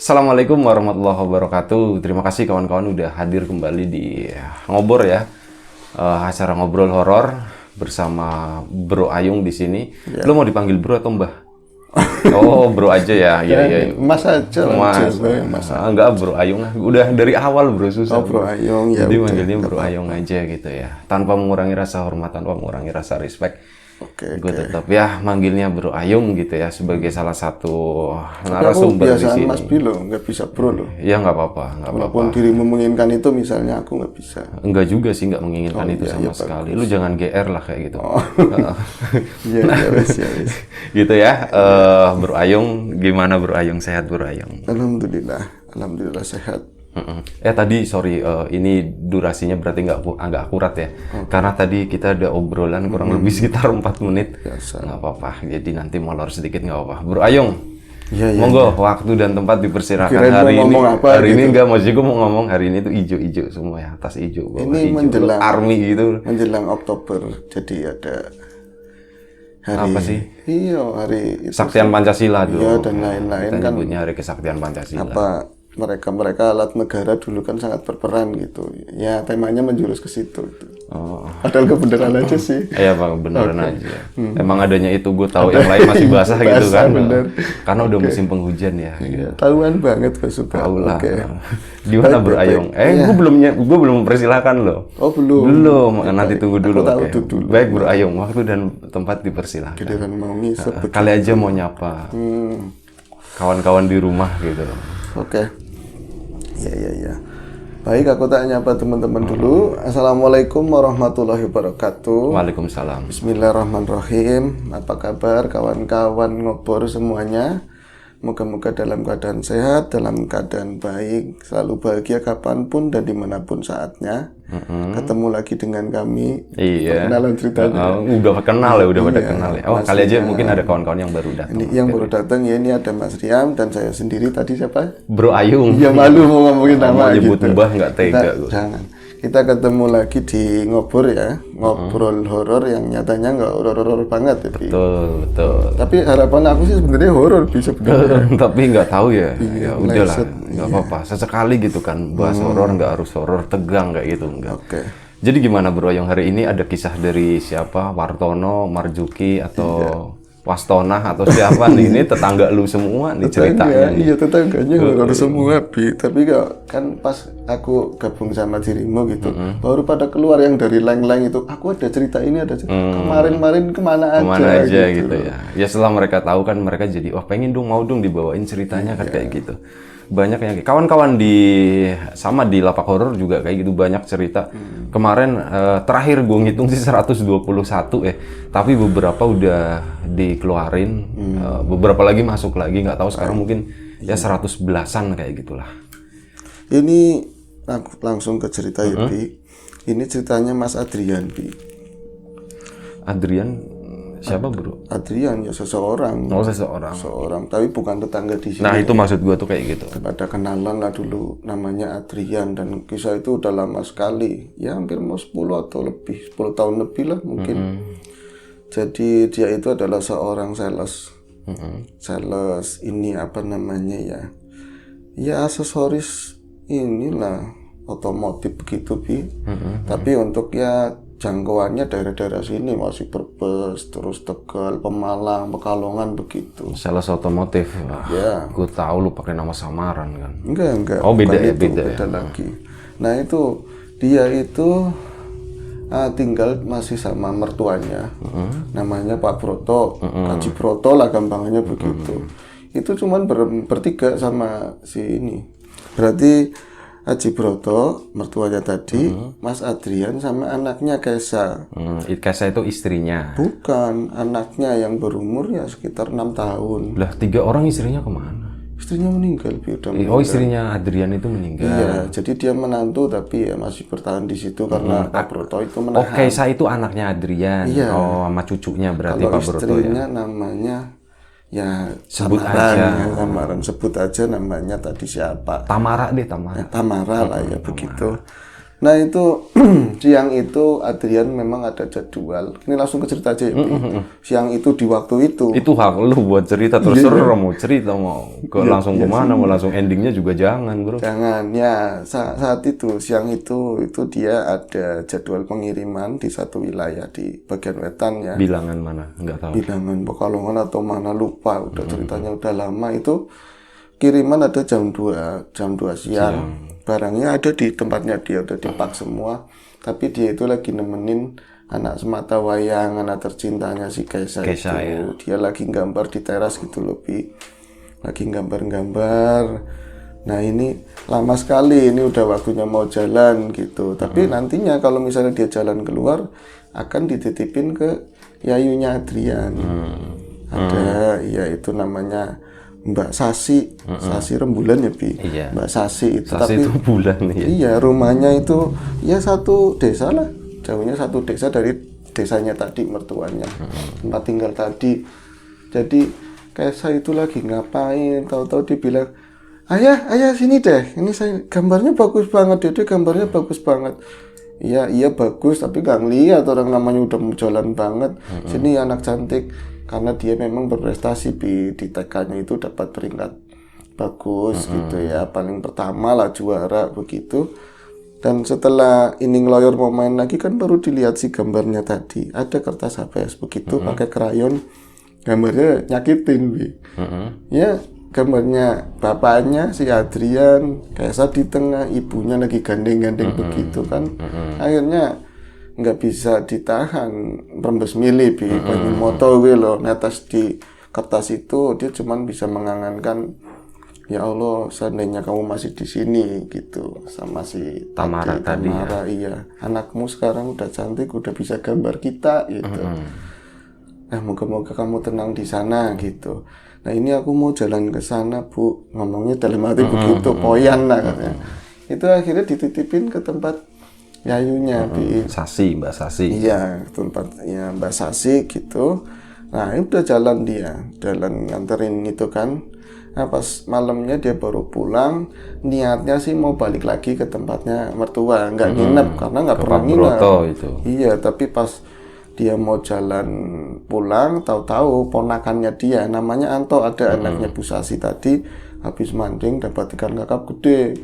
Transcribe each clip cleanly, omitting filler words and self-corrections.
Assalamualaikum warahmatullahi wabarakatuh. Terima kasih kawan-kawan udah hadir kembali di Ngobor ya. Acara ngobrol horor bersama Bro Ayung di sini. Ya. Lo mau dipanggil Bro atau Mbah? Oh, Bro aja ya. Iya. Mas aja. Mas. Enggak, Bro Ayung. Udah dari awal Bro susah. Oh, Bro Ayung ya. Jadi manggilnya Bro Ayung aja gitu ya. Tanpa mengurangi rasa hormat, tanpa mengurangi rasa respect. Gue tetap ya manggilnya Bro Ayung gitu ya sebagai salah satu narasumber di sini. Mas Bilo nggak bisa Bro loh. Ya nggak apa-apa. Walaupun dirimu menginginkan itu misalnya aku nggak bisa. Enggak juga sih, nggak menginginkan itu sama sekali. Lu jangan GR lah kayak gitu. Iya, wes. Gitu ya. Bro Ayung, gimana Bro Ayung? Sehat Bro Ayung? Alhamdulillah sehat. Tadi sorry, ini durasinya berarti agak akurat ya. Karena tadi kita ada obrolan kurang lebih sekitar 4 menit. Biasa. Nggak apa-apa, jadi nanti molor sedikit nggak apa-apa. Bro Ayung, Monggo. Waktu dan tempat dipersilakan. Hari ini hari ini enggak, maksudnya gue mau ngomong hari ini tuh ijo-ijo semua ya, tas ijo. Ini ijo, menjelang army gitu. Menjelang Oktober, jadi ada hari apa sih? Iya, hari Kesaktian Pancasila dulu. Iya, dan lain-lain kita kan. Nyebutnya Hari Kesaktian Pancasila. Apa mereka alat negara dulu kan sangat berperan gitu. Ya temanya menjurus ke situ. Padahal kebenaran aja sih. Iya Bang, beneran aja. Emang adanya itu gue tahu, yang lain masih basah gitu kan. Bener. Karena udah musim penghujan ya. Iya, tahuan banget gue suka. Tahu lah. Gimana Bro Ayung? Gue belum mempersilahkan loh. Oh belum. Belum, nanti tunggu dulu. Dulu. Baik Bro Ayung, waktu dan tempat dipersilahkan. Giliran mau ngisep. Kali aja mau nyapa kawan-kawan di rumah gitu. Oke. Ya. Baik, aku tanya apa teman-teman dulu. Assalamualaikum warahmatullahi wabarakatuh. Waalaikumsalam. Bismillahirrahmanirrahim. Apa kabar kawan-kawan ngobor semuanya? Moga-moga dalam keadaan sehat, dalam keadaan baik, selalu bahagia kapanpun dan dimanapun saatnya. Ketemu lagi dengan kami. Iya. Perkenalan ceritanya. Udah kenal ya, pada kenal ya. Oh, kali aja mungkin ada kawan-kawan yang baru datang. Yang baru datang ya, ini ada Mas Riam dan saya sendiri. Tadi siapa? Bro Ayung. Ya malu mau ngomongin nama gitu. Nyebut Mbah nggak tega gue. Jangan. Kita ketemu lagi di Ngobor ya, ngobrol horor yang nyatanya nggak horor-horor banget ya. Betul. Tapi harapan aku sih sebenarnya horor bisa benar. Tapi nggak tahu ya. Iya, Ya udahlah, nggak apa-apa. Sesekali gitu kan, bahas horor nggak harus horor tegang kayak gitu enggak. Oke. Jadi gimana Bro Ayung, hari ini ada kisah dari siapa? Wartono, Marjuki atau Wastonah atau siapa nih? Ini tetangga lu semua nih ceritanya. Iya, tetangganya horor semua, Bi. Tapi kan pas aku gabung sama dirimu gitu, baru pada keluar yang dari leng-leng itu, aku ada cerita ini, ada cerita. Kemarin kemana aja gitu ya. Ya setelah mereka tahu kan, mereka jadi wah pengen dong, mau dong dibawain ceritanya kan kayak gitu. Banyak yang kawan-kawan di Lapak Horor juga kayak gitu, banyak cerita. Kemarin terakhir gue ngitung sih 121 tapi beberapa udah dikeluarin, beberapa lagi masuk lagi, nggak tahu sekarang mungkin ya 111-an kayak gitulah. Ini langsung ke cerita ya, Bi. Ini ceritanya Mas Adrian, Bi. Adrian siapa Bro? Adrian ya seseorang. Oh, seseorang. Tapi bukan tetangga di sini. Nah, itu maksud gua tuh kayak gitu. Ada kenalan lah dulu namanya Adrian, dan kisah itu udah lama sekali. Ya hampir mau 10 atau lebih, 10 tahun lebih lah mungkin. Jadi dia itu adalah seorang sales. Sales ini apa namanya ya? Ya aksesoris inilah otomotif begitu, Bi. Tapi untuk ya jangkauannya daerah-daerah sini, masih Brebes, terus Tegal, Pemalang, Pekalongan begitu. Sales otomotif. Ya. Gue tahu lu pakai nama samaran kan. Enggak. Oh, beda lagi. Nah, itu dia itu tinggal masih sama mertuanya. Namanya Pak Broto, Haji Broto lah gampangnya begitu. Itu cuman bertiga sama si ini. Berarti Haji Broto, mertuanya tadi, Mas Adrian sama anaknya Kesa. Kesa itu istrinya? Bukan, anaknya yang berumur ya sekitar 6 tahun. Lah, 3 orang istrinya kemana? Istrinya meninggal, udah meninggal. Oh, istrinya Adrian itu meninggal. Iya, jadi dia menantu tapi ya masih bertahan di situ karena Pak Broto itu menahan. Oh, Kesa itu anaknya Adrian. Iya. Oh, sama cucunya berarti Pak Broto ya. Kalau istrinya namanya ya sebut aja. Sebut aja namanya tadi siapa? Tamara deh. Tamara lah ya begitu. Nah itu siang itu Adrian memang ada jadwal. Ini langsung ke cerita aja ya. Pi. Siang itu di waktu itu. Itu hak lu buat cerita terserah mau cerita mau langsung kemana mau langsung endingnya juga jangan bro. Jangan ya saat itu siang itu dia ada jadwal pengiriman di satu wilayah di bagian wetan ya. Bilangan mana? Nggak tahu. Bilangan Pekalongan atau mana lupa. Udah ceritanya udah lama itu. Kiriman ada jam 2 siang. Barangnya ada di tempatnya dia, udah dipak semua. Tapi dia itu lagi nemenin anak semata wayang, anak tercintanya si Kaisa itu. Ya. Dia lagi gambar di teras gitu loh, Pi. Lagi gambar-gambar. Nah ini lama sekali, ini udah waktunya mau jalan gitu. Tapi nantinya kalau misalnya dia jalan keluar, akan dititipin ke yayunya Adrian. Ada, ya itu namanya Mbak Sasi, Sasi Rembulan ya Bi. Iya. Mbak Sasi itu. Sasi tapi itu bulan ya. Iya, rumahnya itu ya satu desa lah, jauhnya satu desa dari desanya tadi mertuanya, tempat tinggal tadi. Jadi Kaisa itu lagi ngapain? Tahu-tahu dia bilang, ayah sini deh, ini saya gambarnya bagus banget, Dede gambarnya bagus banget. Iya bagus, tapi gak ngeliat orang namanya udah mau jalan banget. Sini anak cantik. Karena dia memang berprestasi di TK-nya itu dapat peringkat bagus gitu ya, paling pertama lah juara begitu. Dan setelah ini ngeloyor mau main lagi kan baru dilihat si gambarnya tadi, ada kertas HVS begitu pakai krayon, gambarnya nyakitin Bi. Ya gambarnya bapaknya si Adrian, Kaisa di tengah, ibunya lagi gandeng-gandeng begitu kan. Akhirnya nggak bisa ditahan, rembes milih Bi, banyak moto gue loh, netes di kertas itu dia cuman bisa mengangankan, ya Allah seandainya kamu masih di sini gitu, sama si Tamara tadi ya. Iya, anakmu sekarang udah cantik, udah bisa gambar kita gitu. Nah moga-moga kamu tenang di sana gitu. Nah ini aku mau jalan ke sana Bu, ngomongnya dalam hati begitu, poyan lah katanya. Itu akhirnya dititipin ke tempat yayunya Sasi, Mbak Sasi. Iya, tempatnya Mbak Sasi gitu. Nah, udah jalan dia, jalan nganterin itu kan. Nah, pas malamnya dia baru pulang, niatnya sih mau balik lagi ke tempatnya mertua, nggak nginep karena nggak pernah nginep. Itu. Iya, tapi pas dia mau jalan pulang, tahu-tahu ponakannya dia, namanya Anto, ada anaknya Bu Sasi tadi, habis mancing dapat ikan kakap gede.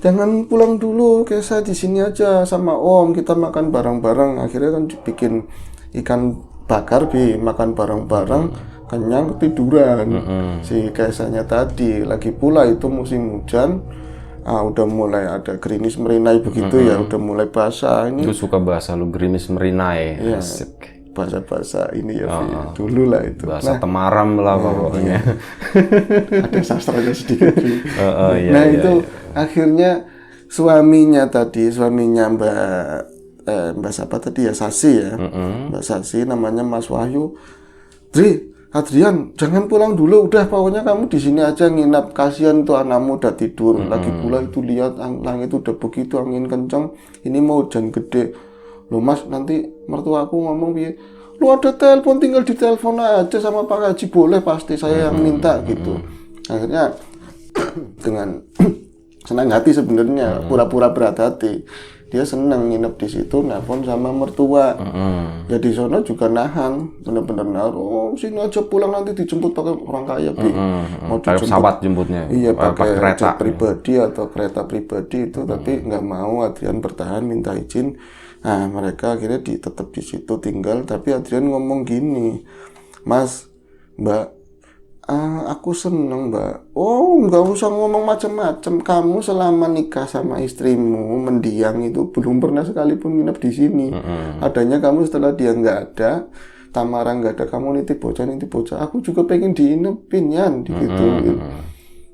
Jangan pulang dulu, Kaisa di sini aja sama Om, kita makan bareng-bareng. Akhirnya kan bikin ikan bakar Bi, makan bareng-bareng, kenyang ketiduran. Si Kaisanya tadi lagi pula itu musim hujan, udah mulai ada gerimis merinai begitu ya, udah mulai basah ini. Itu suka bahasa lu, gerimis merinai. Ya, bahasa ini ya, dulu lah itu. Bahasa Temaram lah pokoknya. Ada sastranya sedikit. Nah itu akhirnya suaminya Mbak siapa tadi ya, Sasi ya, Mbak Sasi namanya Mas Wahyu. Adrian jangan pulang dulu, udah pokoknya kamu di sini aja nginap, kasihan tuh anakmu udah tidur. Lagi pula itu lihat langit udah begitu angin kencang, ini mau hujan gede. Loh Mas, nanti mertuaku ngomong piye? Lu ada telepon, tinggal ditelepon aja sama Pak Haji, boleh pasti saya yang minta gitu. Akhirnya dengan senang hati sebenarnya, pura-pura berat hati, dia senang nginep di situ, nelpon sama mertua. Ya di sana juga nahan, bener-bener naruh, sini aja pulang nanti dijemput pakai orang kaya Bi. Mau dijemput pesawat jemputnya. Iya, pakai kereta pribadi atau kereta pribadi itu, tapi nggak mau. Adrian bertahan minta izin. Nah mereka akhirnya tetap di situ tinggal, tapi Adrian ngomong gini, Mas, Mbak, aku seneng Mbak. Oh nggak usah ngomong macam-macam, kamu selama nikah sama istrimu mendiang itu belum pernah sekalipun nginep di sini. Adanya kamu setelah dia nggak ada, Tamara nggak ada, kamu nitip bocah. Aku juga pengen diinepin ya, digituin.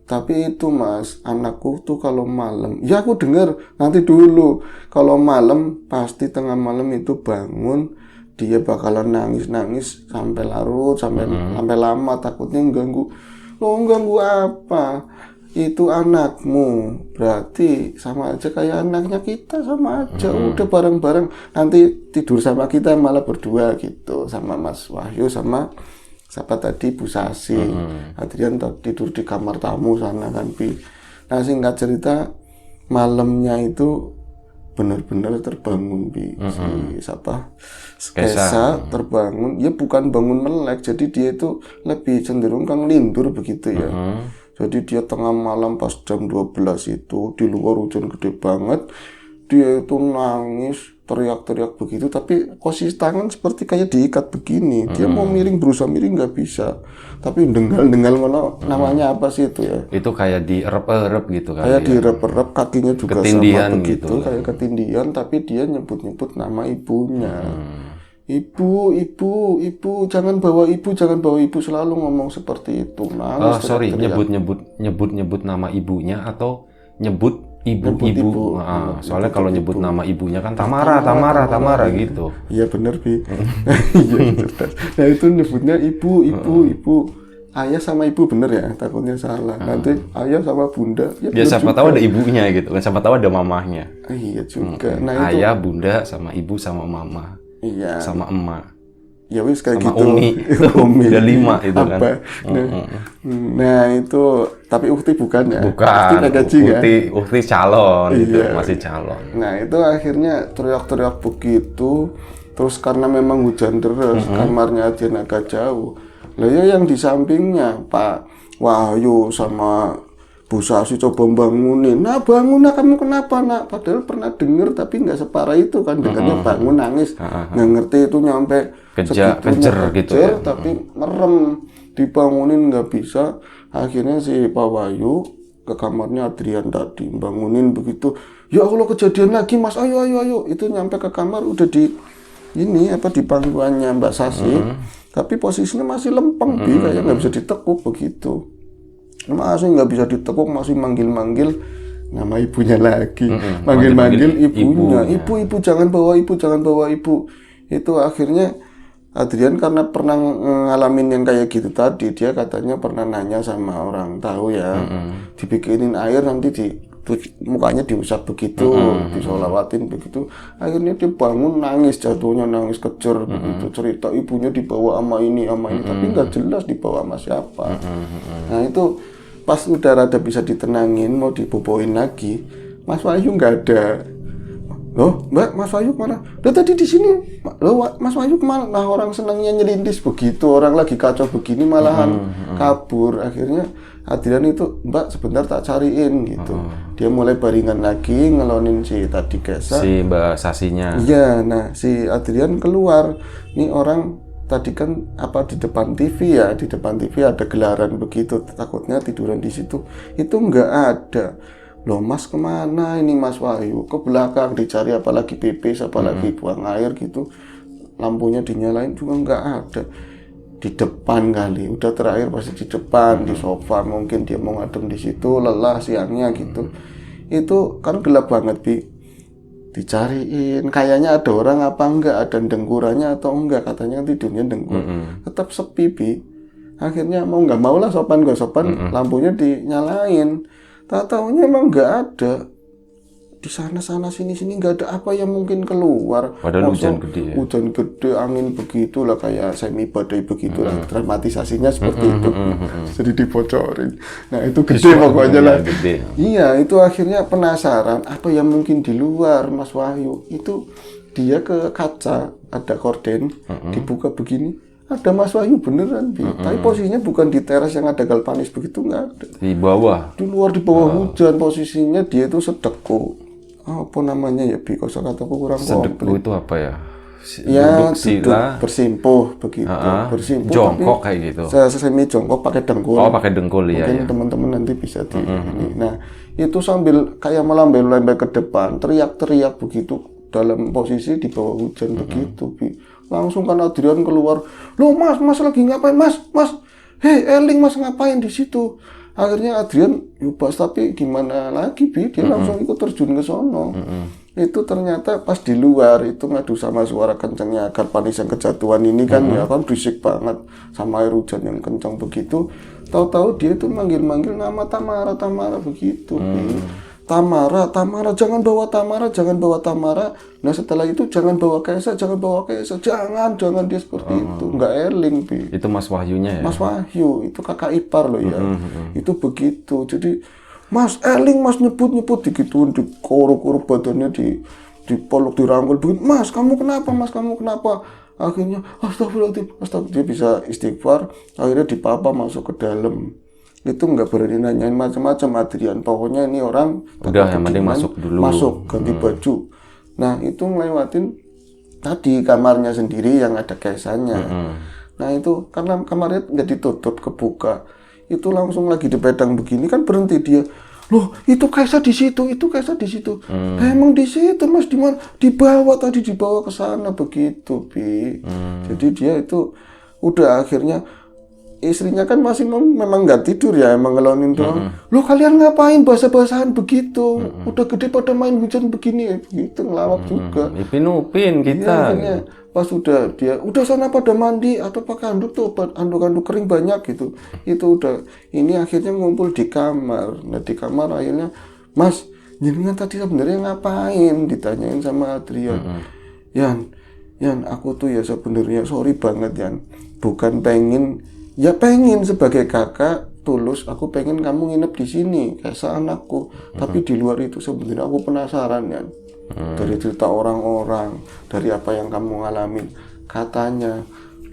Tapi itu Mas, anakku tuh kalau malam, ya aku dengar nanti dulu, kalau malam pasti tengah malam itu bangun, dia bakalan nangis sampai larut, sampai lama, takutnya ganggu. Lo ganggu apa? Itu anakmu, berarti sama aja kayak anaknya kita, sama aja. Udah bareng-bareng, nanti tidur sama kita malah berdua gitu, sama Mas Wahyu sama siapa tadi Bu Sasi. Adrian tidur di kamar tamu sana kan Pi. Nah singkat cerita malamnya itu benar-benar terbangun, Bi. Si siapa? Kesa terbangun, ya bukan bangun melek, jadi dia itu lebih cenderung kang lindur begitu ya. Jadi dia tengah malam pas jam 12 itu di luar hujan gede banget, dia itu nangis, teriak-teriak begitu, tapi posisi tangan seperti kayak diikat begini. Dia mau miring, berusaha miring nggak bisa, tapi denggal-denggal namanya apa sih itu ya? Itu kayak direp-erep gitu kan? Kayak direp-erep, kakinya juga ketindihan sama begitu, gitu. kayak ketindihan, tapi dia nyebut-nyebut nama ibunya. Ibu, jangan bawa ibu, selalu ngomong seperti itu. Nangis, Sorry, teriak-teriak. nyebut nama ibunya atau nyebut ibu. Soalnya kalau nyebut nama ibunya kan Tamara gitu. Iya bener, Bi. Iya cerdas. Nah itu nyebutnya ibu. Ayah sama ibu bener ya, takutnya salah. Nanti ayah sama bunda. Ya siapa tahu ada ibunya gitu kan, siapa tahu ada mamahnya. Iya juga. Nah itu ayah, bunda, sama ibu, sama mama. iya. Sama emak. Ya wis kayak sama gitu. Umi. Udah 5 itu kan. Nah itu, tapi Ukti bukan ya? Bukan. Ukti calon gitu, iya. masih calon. Nah itu akhirnya teriak-teriak begitu. Terus karena memang hujan deras, kamarnya aja agak jauh. Lah ya yang di sampingnya Pak Wahyu sama Bu Sasi coba bangunin. Nah bangun, nah kamu kenapa nak? Padahal pernah denger tapi nggak separah itu kan. Dengarnya bangun nangis, nggak ngerti itu nyampe kejer gitu ya. Tapi merem, dibangunin nggak bisa. Akhirnya si Pak Wahyu ke kamarnya Adrian tadi, bangunin begitu. Ya Allah kejadian lagi mas, ayo. Itu nyampe ke kamar udah di pangkuannya Mbak Sasi. Tapi posisinya masih lempeng, kayak nggak bisa ditekuk begitu. Masih nggak bisa ditekuk, masih manggil-manggil nama ibunya lagi, manggil-manggil ibunya. Ibu jangan bawa ibu. Itu akhirnya Adrian karena pernah ngalamin yang kayak gitu tadi, dia katanya pernah nanya sama orang tahu ya, dibikinin air nanti mukanya diusap begitu, disolawatin begitu. Akhirnya dia bangun nangis, jatuhnya nangis kejer begitu, cerita ibunya dibawa sama ini, tapi nggak jelas dibawa sama siapa. Nah itu pas udah rada bisa ditenangin, mau diboboin lagi, Mas Wahyu nggak ada. Loh, Mbak, Mas Wahyu kemana? Udah tadi di sini. Loh, Mas Wahyu kemana? Nah, orang senangnya nyelintis begitu, orang lagi kacau begini malahan kabur. Akhirnya Adrian itu, Mbak, sebentar tak cariin gitu. Dia mulai baringan lagi, ngelonin si tadi Kesa. Si Mbak Sasinya. Iya, nah si Adrian keluar. Ini orang tadi kan di depan TV ya, di depan TV ada gelaran begitu, takutnya tiduran di situ. Itu nggak ada. Loh mas kemana ini Mas Wahyu? Ke belakang dicari, apalagi pipis, apalagi buang air gitu. Lampunya dinyalain juga nggak ada. Di depan kali, udah terakhir pasti di depan, di sofa mungkin dia mau ngadem di situ, lelah siangnya gitu. Itu kan gelap banget, Bi. Dicariin, kayaknya ada orang apa enggak, ada dengkurannya atau enggak, katanya tidurnya dengkur. Tetap sepi, Bi. Akhirnya mau nggak mau lah, sopan gak sopan, lampunya dinyalain. Tak-taunya emang nggak ada. Di sana sini nggak ada apa yang mungkin keluar. Padahal hujan gede ya? Hujan gede, angin begitu lah, kayak semi badai begitu lah. Dramatisasinya seperti itu. Jadi dibocorin. Nah itu gede pokoknya lah. Gede. Iya, itu akhirnya penasaran apa yang mungkin di luar Mas Wahyu. Itu dia ke kaca, ada korden, dibuka begini. Ada Mas Wahyu beneran, Bi. Tapi posisinya bukan di teras yang ada galvanis begitu, nggak ada. Di bawah? Di luar, di bawah hujan. Posisinya dia itu sedekuk. Apa namanya ya, Bi? Kosakataku kurang komplit. Sedekuk itu apa ya? Ya, duduk bersimpuh begitu. Bersimpuh jongkok kayak gitu. Semi jongkok pakai dengkul. Oh, pakai dengkul ya. Mungkin teman-teman nanti bisa di ini. Nah, itu sambil kayak melambai-lambai ke depan, teriak-teriak begitu dalam posisi di bawah hujan begitu, Bi. Langsung kan Adrian keluar. Loh, Mas lagi ngapain, Mas? Hei, Erling, Mas ngapain di situ? Akhirnya Adrian yubas, tapi gimana lagi, Bi? Dia langsung ikut terjun ke sono. Itu ternyata pas di luar itu ngadu sama suara kencangnya galvanis yang kejatuhan ini kan, ya kan berisik banget sama air hujan yang kencang begitu. Tahu-tahu dia itu manggil-manggil nama Tamara begitu. Tamara, jangan bawa Tamara. Nah setelah itu jangan bawa Kesa, jangan dia seperti itu. Enggak Erling, Bi. Itu Mas Wahyunya ya? Mas Wahyu, itu kakak ipar loh ya. Itu begitu. Jadi Mas Erling, Mas nyebut digituin, di korup badannya dipeluk, dirangkul, begini, Mas kamu kenapa, Mas kamu kenapa? Akhirnya astagfirullahaladzim, dia bisa istighfar, akhirnya dipapa masuk ke dalam. Itu nggak berani nanyain macam-macam Adrian, pokoknya ini orang udah yang penting masuk dulu, ganti baju. Nah itu ngelewatin tadi kamarnya sendiri yang ada kesannya. Nah itu karena kamarnya nggak ditutup, kebuka, itu langsung lagi dipedang begini kan berhenti dia. Loh itu Kaisa di situ, itu Kaisa di situ. Emang di situ Mas, di mana? Dibawa ke sana begitu, Bi. Jadi dia itu udah akhirnya istrinya kan masih memang nggak tidur ya, emang ngelonin doang. Loh kalian ngapain basah-basahan begitu? Udah gede pada main hujan begini, begitu ngelawak juga. Upin kita. Iya, pas udah sana pada mandi atau pakai handuk tuh, handuk kering banyak gitu. Itu udah ini akhirnya ngumpul di kamar. Nah di kamar akhirnya, Mas, jenengan tadi sebenarnya ngapain? Ditanyain sama Adrian. Yan, aku tuh ya sebenarnya sorry banget Yan. Bukan pengen sebagai kakak tulus, aku pengen kamu nginep di sini kayak anakku. Tapi di luar itu sebenarnya aku penasaran Yan. Dari cerita orang-orang, dari apa yang kamu ngalamin, katanya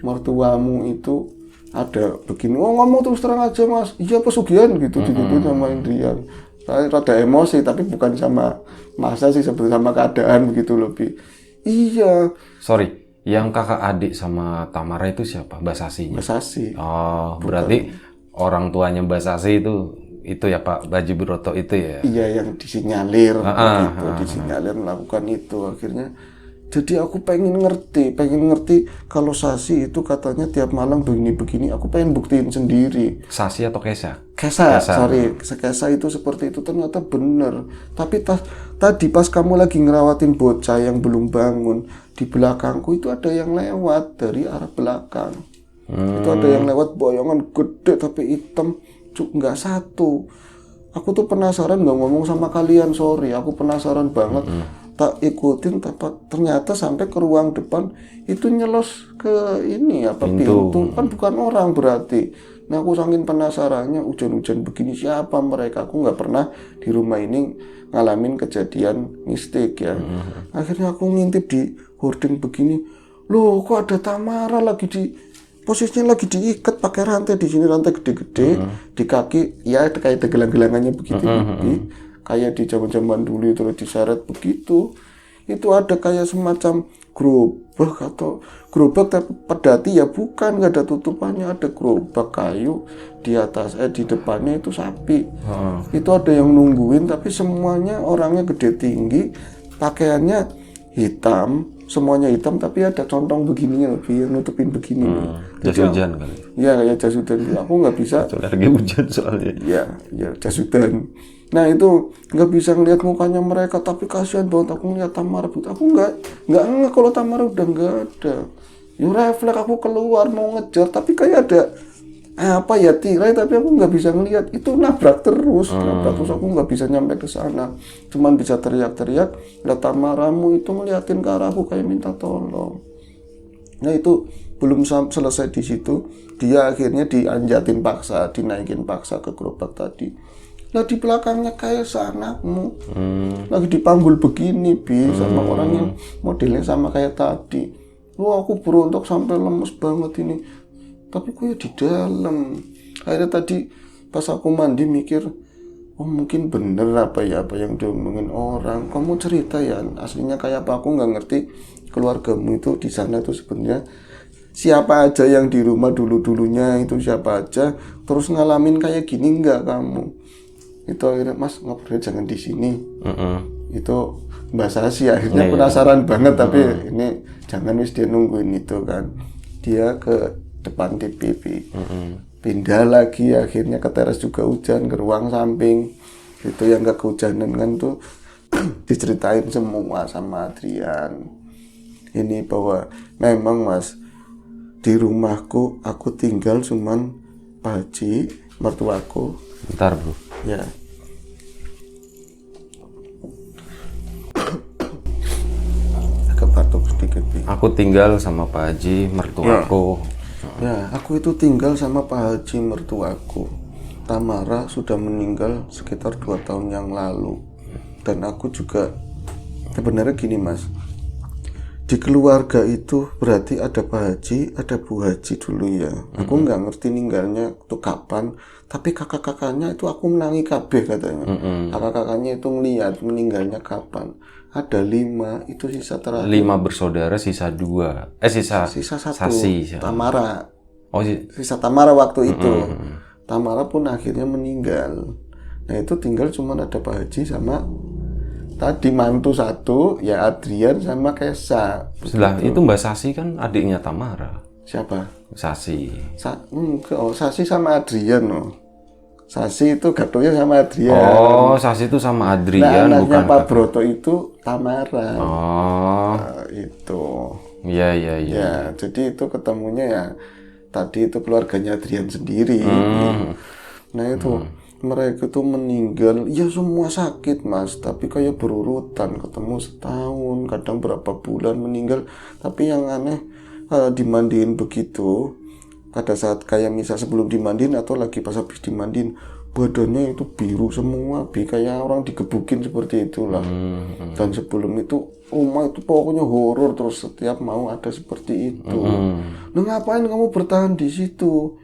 mertuamu itu ada begini. Oh ngomong terus terang aja Mas, iya pesugihan gitu, gitu sama Indrian. Saya rada emosi tapi bukan sama masa sih, sebenarnya sama keadaan begitu lebih. Iya. Sorry, yang kakak adik sama Tamara itu siapa? Mbak Sasinya? Mbak Sasi. Oh, berarti orang tuanya Mbak Sasi itu ya Pak Baji Broto itu ya? Iya, yang disinyalir, disinyalir melakukan itu akhirnya. Jadi aku pengen ngerti kalau Sasi itu katanya tiap malam begini-begini, aku pengen buktiin sendiri. Sasi atau Kesa? Kesa. Kesa itu seperti itu ternyata bener. Tapi tadi pas kamu lagi ngerawatin bocah yang belum bangun, di belakangku itu ada yang lewat dari arah belakang. Itu ada yang lewat boyongan gede tapi hitam. Nggak satu. Aku tuh penasaran nggak ngomong sama kalian, sorry, aku penasaran banget. Tak ikutin, ternyata sampai ke ruang depan itu nyelos ke ini pintu. Kan bukan orang berarti. Nah aku saking penasarannya, hujan-hujan begini siapa mereka, aku nggak pernah di rumah ini ngalamin kejadian mistik ya. Akhirnya aku ngintip di hording begini, loh kok ada Tamara lagi posisinya lagi diikat pakai rantai di sini, rantai gede-gede di kaki ya, kayak ada gelang-gelangannya begitu, kayak di zaman-zaman dulu itu diseret begitu. Itu ada kayak semacam gerobak tapi pedati ya bukan, nggak ada tutupannya, ada gerobak kayu di atas di depannya itu sapi. Itu ada yang nungguin tapi semuanya orangnya gede tinggi, pakaiannya hitam, semuanya hitam tapi ada contong begininya lebih nutupin begini. Jas hujan kali. Iya kayak jas hujan. Aku nggak bisa. Lagi hujan soalnya. Ya jas hujan. Nah itu nggak bisa ngelihat mukanya mereka tapi kasihan banget aku ngeliat Tamara. Aku nggak kalau Tamara udah nggak ada. Yo refleks aku keluar mau ngejar tapi kayak ada tirai tapi aku nggak bisa ngelihat, itu nabrak terus aku nggak bisa nyampe ke sana, cuman bisa teriak-teriak, lihat Tamaramu itu ngeliatin ke arahku kayak minta tolong. Nah itu belum selesai di situ, dia akhirnya dinaikin paksa ke gerobak tadi. Nah di belakangnya kayak anakmu lagi dipanggul begini sama orang yang modelnya sama kayak tadi. Aku berontak sampai lemes banget ini. Tapi gue di dalam. Akhirnya tadi pas aku mandi mikir, mungkin bener apa yang diomongin orang. Kamu cerita ya, aslinya kayak apa, aku nggak ngerti keluargamu itu di sana itu sebenarnya siapa aja yang di rumah dulunya itu siapa aja, terus ngalamin kayak gini nggak kamu? Itu akhirnya Mas ngobrol jangan di sini. Itu Mbak Sasi akhirnya penasaran banget tapi ini jangan wis dia nungguin itu kan. Dia ke depan TV, pindah lagi akhirnya ke teras juga hujan, ke ruang samping itu yang gak kehujanan kan tuh diceritain semua sama Adrian ini bahwa memang Mas di rumahku aku tinggal cuman Pak Haji mertuaku. Bentar bro ya, agak batuk sedikit. Aku tinggal sama Pak Haji mertuaku. Ya, aku itu tinggal sama Pak Haji mertuaku. Tamara sudah meninggal sekitar 2 tahun yang lalu. Dan aku juga Sebenarnya gini Mas, di keluarga itu berarti ada Pak Haji, ada Bu Haji dulu ya. Aku nggak ngerti ninggalnya tuh kapan, tapi kakak-kakaknya itu aku menangi kabeh katanya. Kakak-kakaknya itu ngeliat meninggalnya kapan. Ada 5, itu sisa terakhir. 5 bersaudara, sisa 2. Sisa 1, Sasi. Tamara. Oh, Sisa Tamara waktu itu. Tamara pun akhirnya meninggal. Nah itu tinggal cuma ada Pak Haji sama tadi mantu 1, ya Adrian sama Kesa. setelah itu Mbak Sasi kan adiknya Tamara. Siapa? Sasi. Sasi sama Adrian loh. Sasi itu gatonya sama Adrian. Oh, Sasi itu sama Nah, Adrian, anaknya bukan Pak Broto itu Tamara. Oh, Nah, itu. iya. Ya, jadi itu ketemunya ya tadi itu keluarganya Adrian sendiri. Nah itu mereka tuh meninggal, ya semua sakit Mas, tapi kayak berurutan, ketemu setahun, kadang berapa bulan meninggal. Tapi yang aneh dimandiin begitu, pada saat kayak misal sebelum dimandiin atau lagi pas habis dimandiin, badannya itu biru semua, kayak orang digebukin seperti itulah. Dan sebelum itu rumah itu pokoknya horor terus, setiap mau ada seperti itu. Nah ngapain kamu bertahan di situ?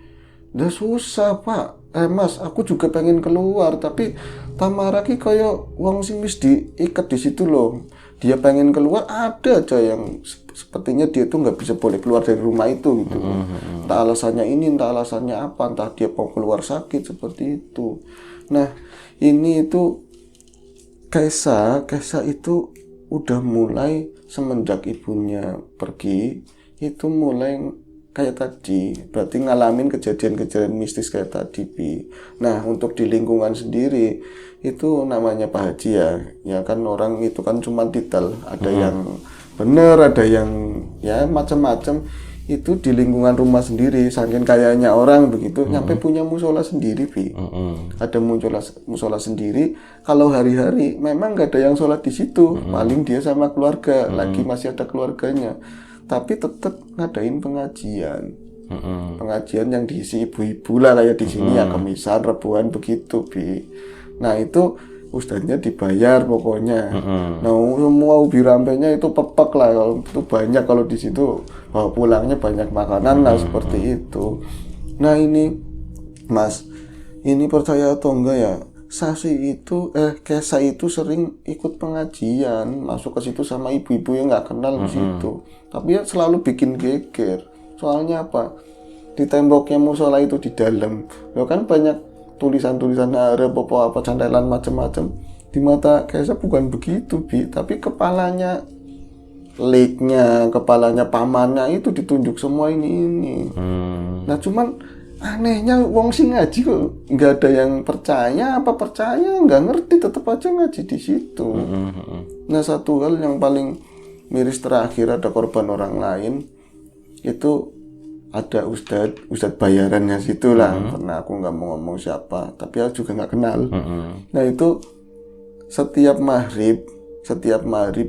Udah susah Pak. Mas, aku juga pengen keluar, tapi Tamara ki kayak wong sing wis diikat di situ loh. Dia pengen keluar, ada aja yang sepertinya dia tuh nggak bisa boleh keluar dari rumah itu gitu. Entah alasannya ini, entah alasannya apa, entah dia mau keluar sakit seperti itu. Nah, ini itu Kesa itu udah mulai semenjak ibunya pergi, itu mulai kayak tadi, berarti ngalamin kejadian-kejadian mistis kayak tadi, Bi. Nah, untuk di lingkungan sendiri, itu namanya Pak Haji ya kan orang itu kan cuma titel, ada yang bener, ada yang ya macam-macam. Itu di lingkungan rumah sendiri, saking kayaknya orang begitu, nyampe punya musola sendiri, Bi. Ada musola sendiri, kalau hari-hari memang gak ada yang sholat di situ, paling dia sama keluarga, lagi masih ada keluarganya. Tapi tetap ngadain pengajian. Pengajian yang diisi ibu-ibu lah kayak di sini ya, kemisan, rebuan begitu, Bi. Nah, itu ustadznya dibayar pokoknya. Nah, semua ubi rampenya itu pepek lah, kalau itu banyak, kalau di situ bawa pulangnya banyak makanan lah seperti itu. Nah, ini Mas, ini percaya atau enggak ya? Kesa itu sering ikut pengajian, masuk ke situ sama ibu-ibu yang nggak kenal di situ. Tapi ya selalu bikin geger. Soalnya apa? Di temboknya musola itu di dalam, lo kan banyak tulisan-tulisan Arab apa cantelan macam-macam. Di mata Kesa bukan begitu, Bi, tapi kepalanya leknya, kepalanya pamannya itu ditunjuk semua ini. Nah, cuman anehnya wong sing ngaji kok nggak ada yang percaya, nggak ngerti, tetap aja ngaji di situ. Nah, satu hal yang paling miris terakhir, ada korban orang lain, itu ada ustadz bayarannya situ lah, karena aku nggak mau ngomong siapa, tapi aku juga nggak kenal. Nah, itu setiap maghrib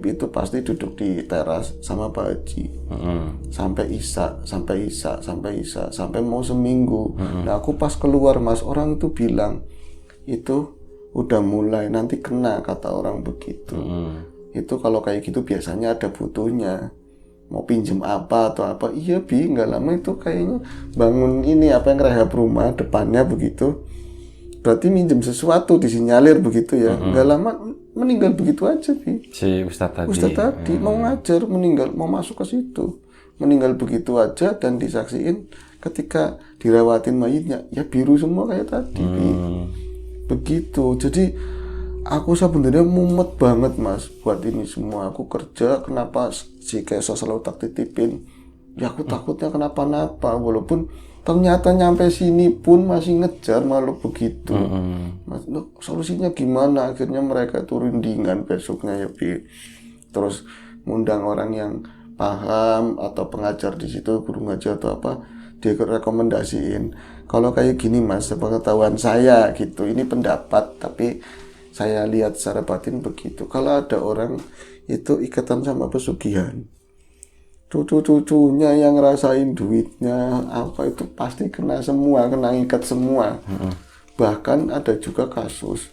itu pasti duduk di teras sama Pak Haji sampai isya, sampai mau seminggu. Nah, aku pas keluar Mas, orang itu bilang itu udah mulai nanti kena, kata orang begitu. Itu kalau kayak gitu biasanya ada butuhnya, mau pinjem apa atau apa. Iya, Bi, nggak lama itu kayaknya bangun ini apa yang rehab rumah depannya begitu, berarti minjem sesuatu disinyalir begitu ya. Nggak lama meninggal begitu aja, Bi. Si Ustadz tadi mau ngajar, meninggal, mau masuk ke situ, meninggal begitu aja. Dan disaksiin ketika dirawatin mayitnya, ya biru semua kayak tadi, Bi. Begitu. Jadi aku sebenarnya mumet banget Mas buat ini semua. Aku kerja, kenapa si Kesa selalu tak titipin, ya aku takutnya kenapa-napa, walaupun ternyata nyampe sini pun masih ngejar malu begitu. Mas, solusinya gimana? Akhirnya mereka itu rundingan besoknya ya, Bi. Terus ngundang orang yang paham atau pengajar di situ, guru ngajar atau apa, dia rekomendasiin. Kalau kayak gini Mas, sepengetahuan saya gitu, ini pendapat, tapi saya lihat secara batin begitu. Kalau ada orang itu ikatan sama pesugihan, cucu-cucunya yang ngerasain duitnya apa itu pasti kena semua, kena ikat semua. Bahkan ada juga kasus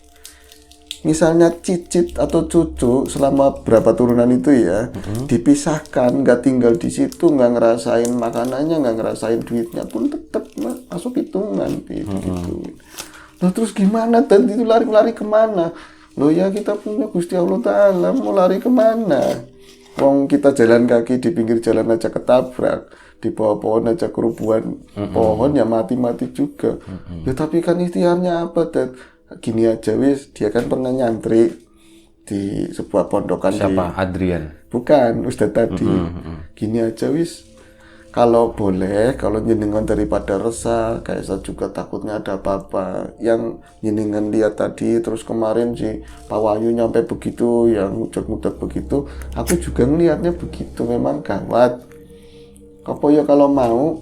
misalnya cicit atau cucu selama berapa turunan itu ya dipisahkan, nggak tinggal di situ, nggak ngerasain makanannya, nggak ngerasain duitnya pun tetap masuk hitungan gitu. Nah terus gimana dan itu lari kemana? Loh ya kita punya Gusti Allah Ta'ala, mau lari kemana? Wong kita jalan kaki di pinggir jalan aja ketabrak, di bawah pohon aja kerubuhan pohon ya mati-mati juga. Ya tapi kan ikhtiarnya apa, Dad? Gini aja wis, dia kan pernah nyantri di sebuah pondokan. Siapa? Adrian? Bukan, Ustadz tadi. Gini aja wis, kalau boleh, kalau jenengan daripada resah, kayak saya juga takutnya ada apa-apa. Yang jenengan lihat tadi, terus kemarin si Pak Wahyu nyampe begitu, yang ngudak-ngudak begitu, aku juga ngelihatnya begitu, memang gawat. Apa ya kalau mau,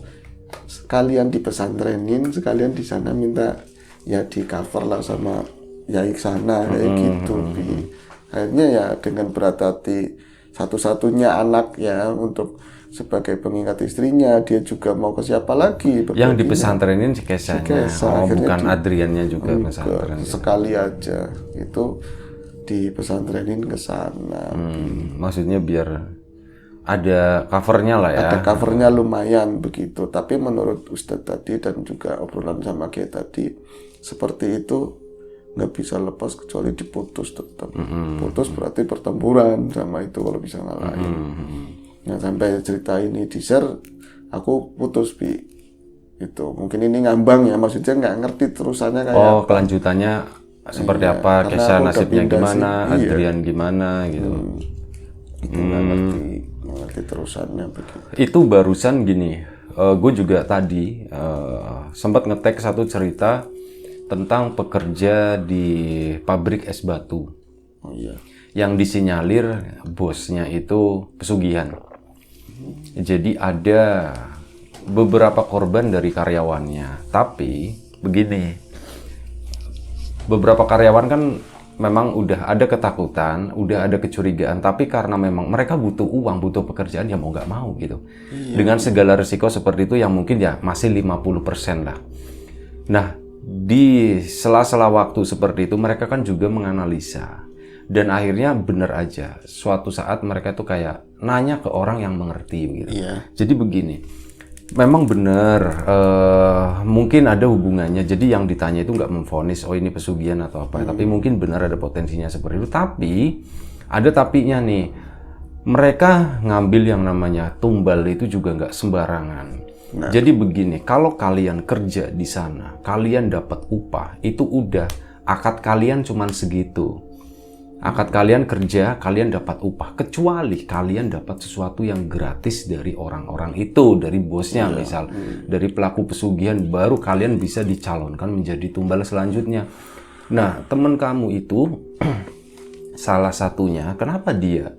sekalian di pesantrenin, sekalian di sana minta ya di cover lah sama Yai sana, kayak gitu. Akhirnya ya dengan berat hati, satu-satunya anak ya untuk sebagai pengingat istrinya, dia juga mau ke siapa lagi? Yang di pesantrenin si Kesanya. Kesa, Bukan Adriannya juga pesantren. Sekali aja itu di pesantrenin ke sana. Maksudnya biar ada covernya lah ya. Ada covernya lumayan begitu. Tapi menurut Ustadz tadi dan juga obrolan sama Kiai tadi, seperti itu nggak bisa lepas kecuali diputus tetap. Putus berarti pertempuran sama itu kalau bisa ngalahin. Nah sampai cerita ini di share, aku putus itu mungkin ini ngambang ya, maksudnya nggak ngerti terusannya kayak kelanjutannya seperti apa, Kesha nasibnya gimana, Adrian gimana gitu. Itu nggak ngerti terusannya begitu. Itu barusan gini, gue juga tadi sempat ngetek satu cerita tentang pekerja di pabrik es batu. Oh iya. Yang disinyalir bosnya itu pesugihan. Jadi ada beberapa korban dari karyawannya. Tapi begini, beberapa karyawan kan memang udah ada ketakutan, udah ada kecurigaan. Tapi karena memang mereka butuh uang, butuh pekerjaan, ya mau nggak mau gitu. Dengan segala risiko seperti itu yang mungkin ya masih 50% lah. Nah, di sela-sela waktu seperti itu mereka kan juga menganalisa. Dan akhirnya bener aja, suatu saat mereka tuh kayak nanya ke orang yang mengerti gitu. Jadi begini, memang bener, mungkin ada hubungannya. Jadi yang ditanya itu nggak memvonis, oh ini pesugihan atau apa. Tapi mungkin benar ada potensinya seperti itu. Tapi ada tapinya nih, mereka ngambil yang namanya tumbal itu juga nggak sembarangan. Jadi begini, kalau kalian kerja di sana, kalian dapat upah, itu udah akad kalian cuman segitu. Akad kalian kerja, kalian dapat upah. Kecuali kalian dapat sesuatu yang gratis dari orang-orang itu, dari bosnya misal, dari pelaku pesugihan, baru kalian bisa dicalonkan menjadi tumbal selanjutnya. Nah, teman kamu itu, salah satunya, kenapa dia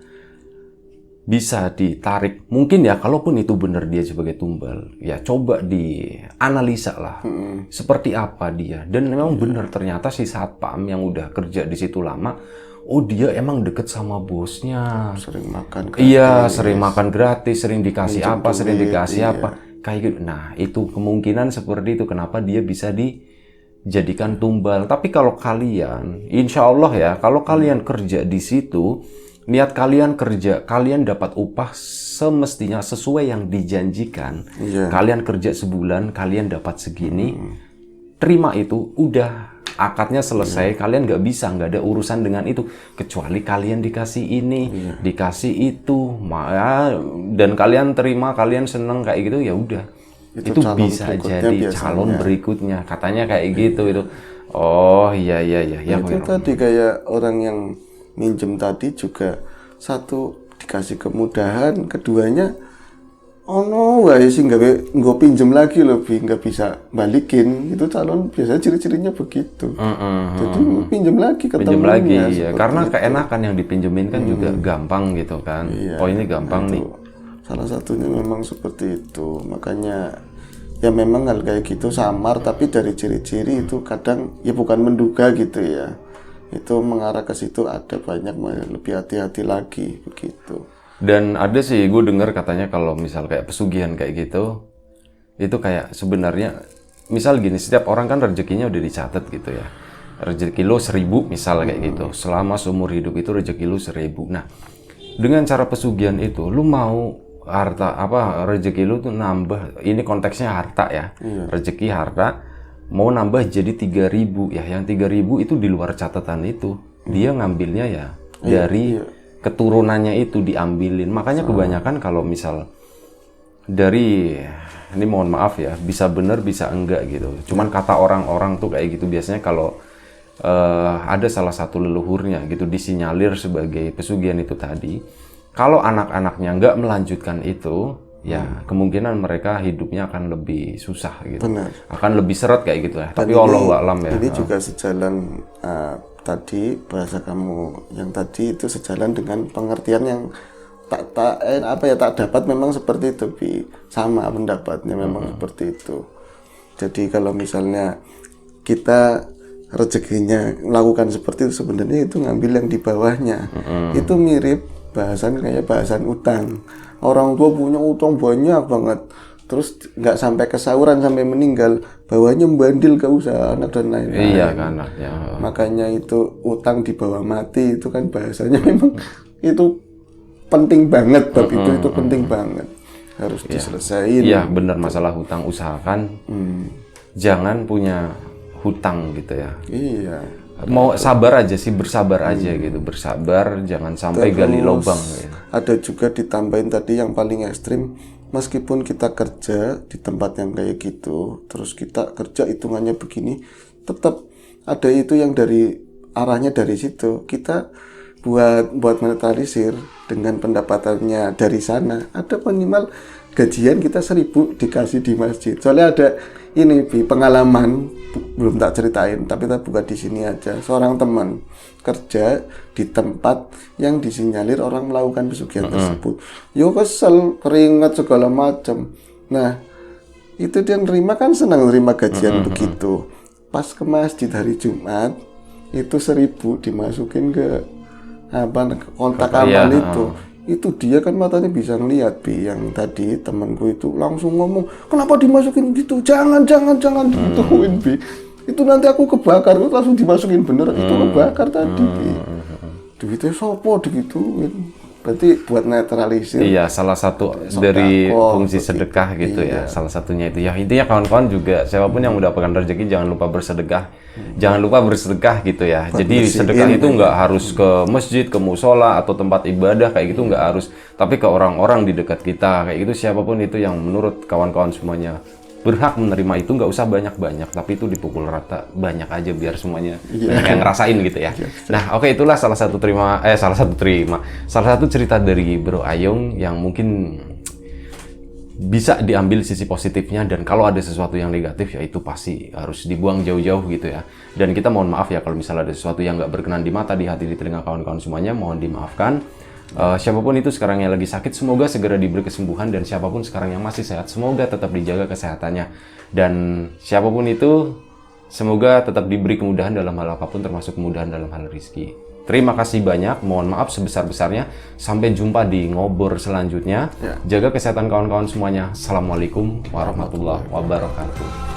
bisa ditarik? Mungkin ya, kalaupun itu benar dia sebagai tumbal, ya coba dianalisa lah. Seperti apa dia. Dan memang benar, ternyata si satpam yang udah kerja di situ lama, oh dia emang deket sama bosnya. Sering makan gratis. Iya, sering makan gratis, sering dikasih apa, sering dikasih apa. Kayak gitu. Nah, itu kemungkinan seperti itu. Kenapa dia bisa dijadikan tumbal. Tapi kalau kalian, insya Allah ya, kalau kalian kerja di situ, niat kalian kerja, kalian dapat upah semestinya sesuai yang dijanjikan. Kalian kerja sebulan, kalian dapat segini. Terima itu, udah. Akadnya selesai, kalian nggak ada urusan dengan itu kecuali kalian dikasih ini, dikasih itu, dan kalian terima, kalian seneng kayak gitu, ya udah itu bisa jadi calon berikutnya, katanya kayak gitu itu. Oh iya itu tadi kayak orang yang minjem tadi juga, satu dikasih kemudahan, keduanya wae sih nggak pinjem lagi lebih nggak bisa balikin, itu calon biasanya ciri-cirinya begitu. Jadi pinjem lagi ke temannya. Ya. Karena keenakan yang dipinjemin kan juga gampang gitu kan. Oh ini gampang nih. Salah satunya memang seperti itu. Makanya ya memang hal kayak gitu samar, tapi dari ciri-ciri itu kadang ya bukan menduga gitu ya. Itu mengarah ke situ, ada banyak lebih hati-hati lagi begitu. Dan ada sih, gue dengar katanya kalau misal kayak pesugihan kayak gitu, itu kayak sebenarnya, misal gini, setiap orang kan rezekinya udah dicatat gitu ya. rezeki lo 1.000 misal kayak gitu. Selama seumur hidup itu rezeki lo 1.000. Nah, dengan cara pesugihan itu, lu mau harta apa rezeki lu tuh nambah, ini konteksnya harta ya, rezeki harta mau nambah jadi 3.000 ya, yang 3.000 itu di luar catatan itu, dia ngambilnya ya dari keturunannya itu diambilin. Makanya kebanyakan kalau misal dari, ini mohon maaf ya, bisa bener bisa enggak gitu, cuman kata orang-orang tuh kayak gitu biasanya kalau ada salah satu leluhurnya gitu disinyalir sebagai pesugihan itu tadi, kalau anak-anaknya nggak melanjutkan itu, ya kemungkinan mereka hidupnya akan lebih susah gitu. Benar. Akan lebih seret kayak gitu ya. Dan Tapi wallahu a'lam ya. Ini juga sejalan tadi bahasa kamu yang tadi itu sejalan dengan pengertian yang tak dapat memang seperti itu, Bi. Sama pendapatnya memang seperti itu. Jadi kalau misalnya kita rezekinya melakukan seperti itu, sebenarnya itu ngambil yang di bawahnya. Itu mirip kayak bahasan utang. Orang tua punya utang banyak banget, terus nggak sampai kesauran sampai meninggal, bawahnya membandil ke usaha anak dan lain-lain. Iya kan ya. Makanya itu utang di bawah mati itu kan bahasanya memang itu penting banget, bab itu penting banget, harus diselesaikan. Iya benar, masalah hutang usahakan jangan punya hutang gitu ya. Iya. Mau sabar aja sih, bersabar aja gitu, bersabar, jangan sampai gali lubang gitu. Ada juga ditambahin tadi yang paling ekstrim, meskipun kita kerja di tempat yang kayak gitu, terus kita kerja hitungannya begini, tetap ada itu yang dari arahnya dari situ. Kita buat menetralisir dengan pendapatannya dari sana, ada minimal gajian kita 1.000 dikasih di masjid. Soalnya ada ini pengalaman belum tak ceritain, tapi tak buka di sini aja. Seorang teman kerja di tempat yang disinyalir orang melakukan pesugihan tersebut. Yo kesel, keringat segala macam. Nah, itu dia nerima kan, senang nerima gajian begitu. Pas ke masjid hari Jumat, itu 1.000 dimasukin ke kontak amal itu dia kan matanya bisa ngelihat, Bi. Yang tadi temanku itu langsung ngomong, kenapa dimasukin gitu, jangan digituin, Bi. Itu nanti aku kebakar. Itu langsung dimasukin bener, itu kebakar tadi, Bi. Duitnya sopo digituin. Berarti buat netralisir. Iya, salah satu dari fungsi sedekah gitu ya. Salah satunya itu ya. Intinya kawan-kawan juga, siapapun yang mendapatkan rezeki jangan lupa bersedekah. Jangan lupa bersedekah gitu ya. Jadi sedekah itu nggak harus ke masjid, ke musola atau tempat ibadah kayak gitu, nggak harus. Tapi ke orang-orang di dekat kita kayak gitu, siapapun itu yang menurut kawan-kawan semuanya berhak menerima itu, nggak usah banyak-banyak, tapi itu dipukul rata banyak aja biar semuanya yang ngerasain gitu ya. Nah, oke, itulah salah satu cerita dari Bro Ayung yang mungkin bisa diambil sisi positifnya, dan kalau ada sesuatu yang negatif ya itu pasti harus dibuang jauh-jauh gitu ya. Dan kita mohon maaf ya kalau misalnya ada sesuatu yang nggak berkenan di mata, di hati, di telinga kawan-kawan semuanya, mohon dimaafkan. Siapapun itu sekarang yang lagi sakit, semoga segera diberi kesembuhan, dan siapapun sekarang yang masih sehat, semoga tetap dijaga kesehatannya, dan siapapun itu semoga tetap diberi kemudahan dalam hal apapun, termasuk kemudahan dalam hal rezeki. Terima kasih banyak, mohon maaf sebesar-besarnya, sampai jumpa di ngobor selanjutnya. Jaga kesehatan kawan-kawan semuanya. Assalamualaikum warahmatullahi wabarakatuh.